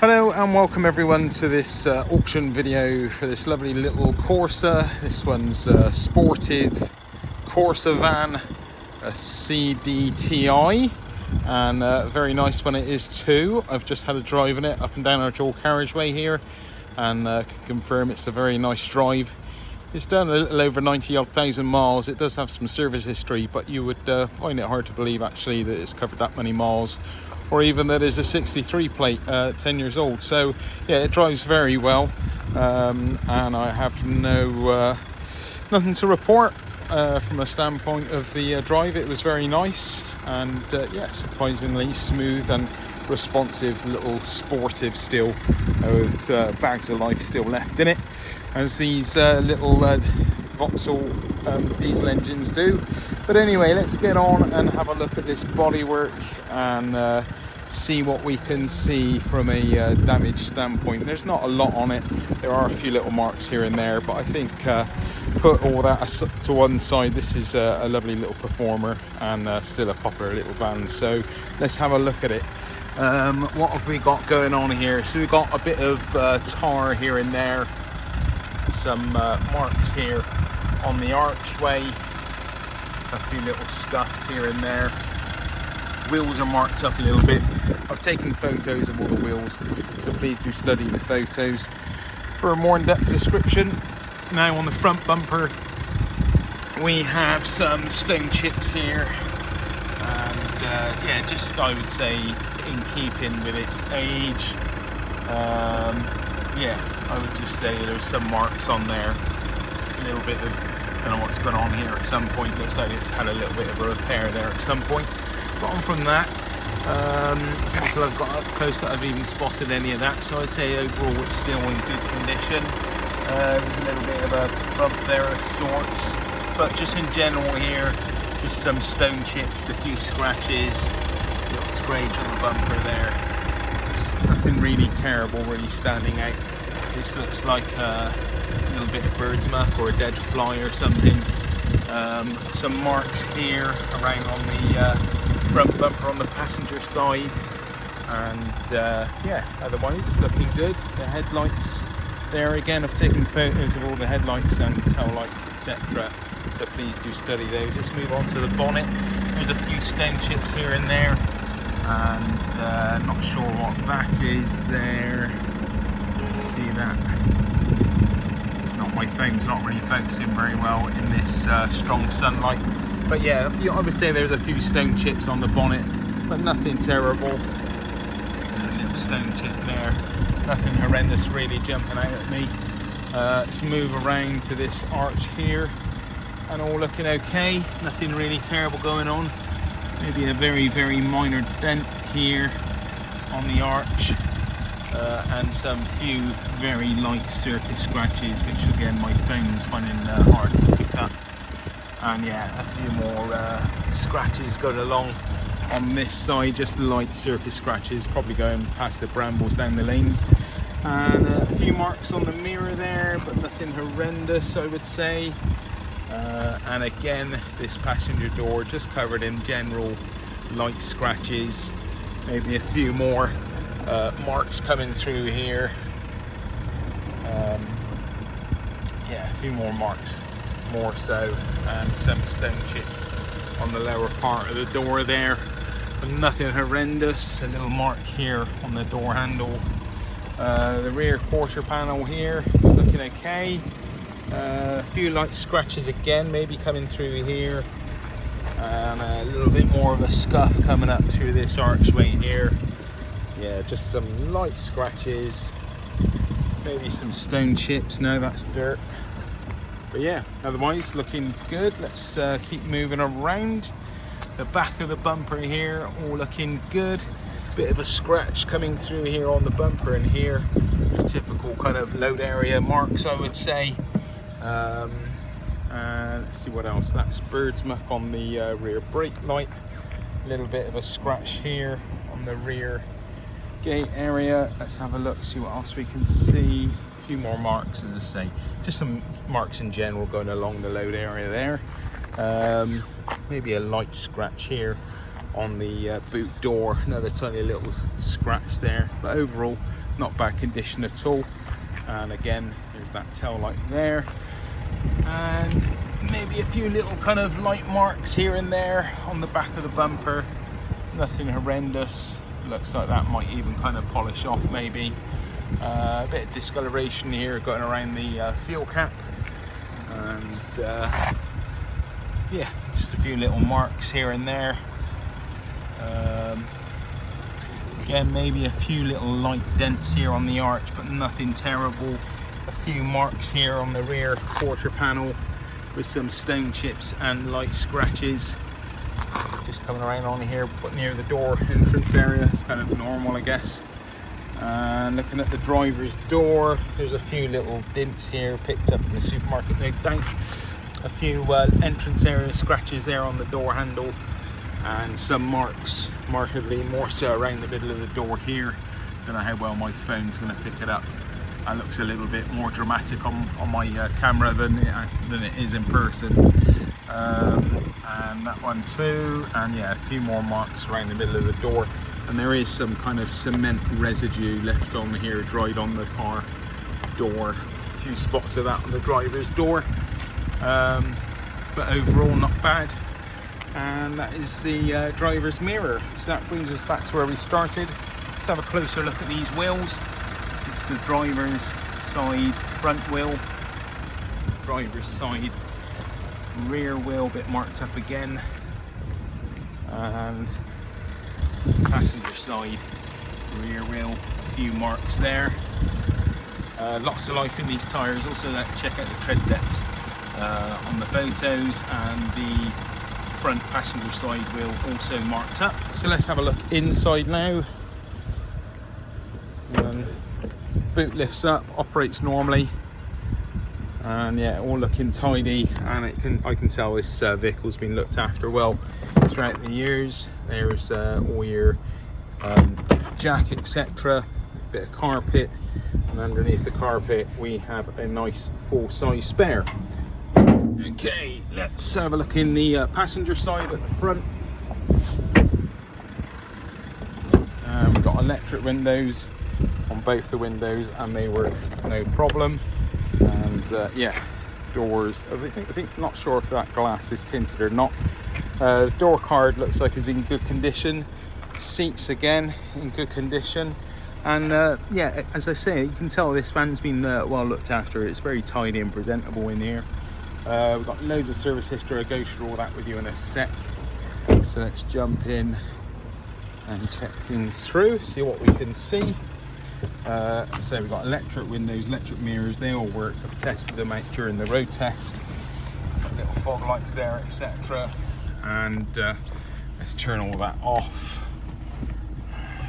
Hello and welcome everyone to this auction video for this lovely little Corsa. This one's Sportive Corsavan, a CDTI, and a very nice one it is too. I've just had a drive in it up and down our dual carriageway here, and can confirm it's a very nice drive. It's done a little over 90,000 miles. It does have some service history, but you would find it hard to believe actually that it's covered that many miles, or even that it's a 63 plate, 10 years old. So yeah, it drives very well, and I have nothing to report from a standpoint of the drive. It was very nice, and yeah, surprisingly smooth and responsive little Sportive still, with bags of life still left in it, as these little Vauxhall diesel engines do. But anyway, let's get on and have a look at this bodywork and see what we can see from a damage standpoint. There's not a lot on it. There are a few little marks here and there, but I think put all that to one side, this is a lovely little performer and still a popular little van. So let's have a look at it. What have we got going on here? So we've got a bit of tar here and there, some marks here on the archway, a few little scuffs here and there. Wheels are marked up a little bit. I've taken photos of all the wheels, so please do study the photos for a more in-depth description. Now on the front bumper we have some stone chips here, and yeah, just I would say in keeping with its age. Yeah, I would just say there's some marks on there, a little bit of, I don't know what's gone on here at some point. Looks like it's had a little bit of a repair there at some point. But on from that, it's not until I've got up close that I've even spotted any of that. So I'd say overall it's still in good condition. There's a little bit of a bump there of sorts, but just in general here, just some stone chips, a few scratches, a little scratch on the bumper there. It's nothing really terrible really standing out. This looks like a little bit of bird's muck or a dead fly or something. Some marks here around on the front bumper on the passenger side, and yeah, otherwise looking good. The headlights there again, I've taken photos of all the headlights and tail lights, etc., so please do study those. Let's move on to the bonnet. There's a few stone chips here and there, and not sure what that is there. See that? It's not, my phone's not really focusing very well in this strong sunlight. But yeah, I would say there's a few stone chips on the bonnet, but nothing terrible. A little stone chip there, nothing horrendous really jumping out at me. Let's move around to this arch here, and all looking okay. Nothing really terrible going on. Maybe a very, very minor dent here on the arch, and some few very light surface scratches, which again my phone's finding hard to pick up. And yeah, a few more scratches going along on this side, just light surface scratches, probably going past the brambles down the lanes, and a few marks on the mirror there, but nothing horrendous I would say. And again, this passenger door just covered in general light scratches, maybe a few more marks coming through here. Yeah, a few more marks more so, and some stone chips on the lower part of the door there, but nothing horrendous. A little mark here on the door handle. The rear quarter panel here is looking okay. A few light scratches again, maybe coming through here, and a little bit more of a scuff coming up through this archway here. Yeah, just some light scratches, maybe some stone chips. No, that's dirt. But yeah, otherwise looking good. Let's keep moving around. The back of the bumper here, all looking good. Bit of a scratch coming through here on the bumper and here. Your typical kind of load area marks, I would say. And let's see what else. That's bird's muck on the rear brake light. A little bit of a scratch here on the rear gate area. Let's have a look, see what else we can see. A few more marks, as I say, just some marks in general going along the load area there. Maybe a light scratch here on the boot door, another tiny little scratch there, but overall not bad condition at all. And again, there's that tail light there, and maybe a few little kind of light marks here and there on the back of the bumper. Nothing horrendous. Looks like that might even kind of polish off maybe. A bit of discoloration here going around the fuel cap, and yeah, just a few little marks here and there. Again, maybe a few little light dents here on the arch, but nothing terrible. A few marks here on the rear quarter panel with some stone chips and light scratches. Just coming around on here, but near the door entrance area, it's kind of normal, I guess. And looking at the driver's door, there's a few little dents here picked up in the supermarket, no doubt. A few entrance area scratches there on the door handle, and some marks, markedly more so around the middle of the door here. Don't know how well my phone's going to pick it up. That looks a little bit more dramatic on my camera than it is in person. And that one too, and yeah, a few more marks around the middle of the door. And there is some kind of cement residue left on here, dried on the car door. A few spots of that on the driver's door. But overall not bad. And that is the driver's mirror. So that brings us back to where we started. Let's have a closer look at these wheels. This is the driver's side front wheel, driver's side rear wheel, a bit marked up again, and passenger side rear wheel, a few marks there. Lots of life in these tyres. Also, check out the tread depth on the photos, and the front passenger side wheel also marked up. So let's have a look inside now. Boot lifts up, operates normally, and yeah, all looking tidy. And I can tell this vehicle's been looked after well throughout the years. There's all your jack, etc., bit of carpet, and underneath the carpet we have a nice full-size spare. Okay, let's have a look in the passenger side at the front. We've got electric windows on both the windows, and they work no problem. And yeah, doors, I think not sure if that glass is tinted or not. The door card looks like it's in good condition. Seats again in good condition. And yeah, as I say, you can tell this van's been well looked after. It's very tidy and presentable in here. We've got loads of service history. I'll go through all that with you in a sec. So let's jump in and check things through, see what we can see. So we've got electric windows, electric mirrors, they all work. I've tested them out during the road test. Got little fog lights there, etc. And let's turn all that off.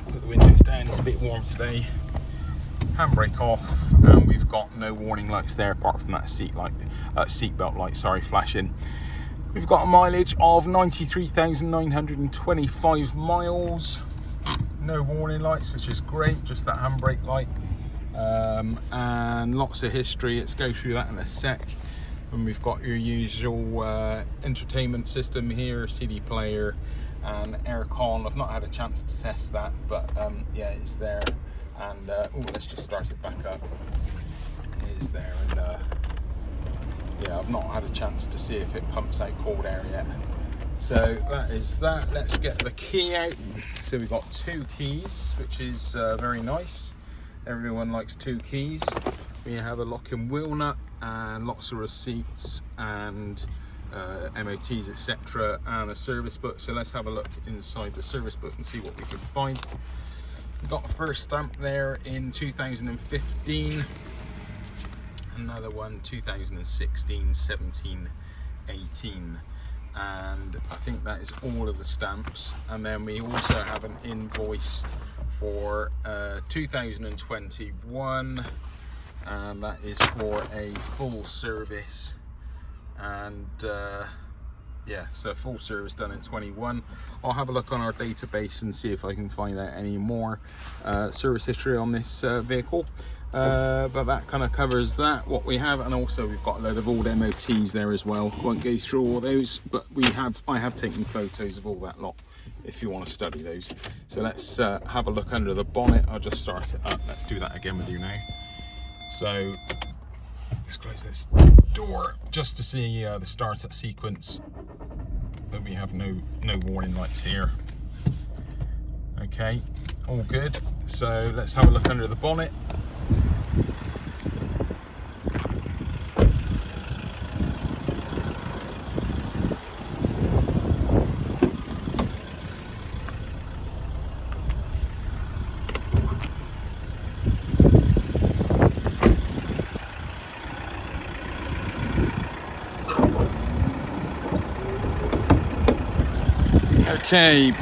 Put the windows down, it's a bit warm today. Handbrake off, and we've got no warning lights there apart from that seatbelt light, sorry, flashing. We've got a mileage of 93,925 miles. No warning lights, which is great, just that handbrake light. And lots of history. Let's go through that in a sec. And we've got your usual entertainment system here, CD player and aircon. I've not had a chance to test that, but yeah, it's there. And let's just start it back up. It is there, and yeah, I've not had a chance to see if it pumps out cold air yet. So that is that. Let's get the key out. So we've got 2 keys, which is very nice. Everyone likes 2 keys. We have a lock and wheel nut and lots of receipts and MOTs, etc., and a service book. So let's have a look inside the service book and see what we can find. We've got the first stamp there in 2015. Another one 2016, 17, 18. And I think that is all of the stamps. And then we also have an invoice for 2021, and that is for a full service. And yeah, so full service done in 21. I'll have a look on our database and see if I can find out any more service history on this vehicle. But that kind of covers that, what we have. And also we've got a load of old MOTs there as well. Won't go through all those, but I have taken photos of all that lot if you want to study those. So let's have a look under the bonnet. I'll just start it up. Let's do that again with you now. So let's close this door just to see the startup sequence. But we have no warning lights here. Okay, all good. So let's have a look under the bonnet. Okay, bonnet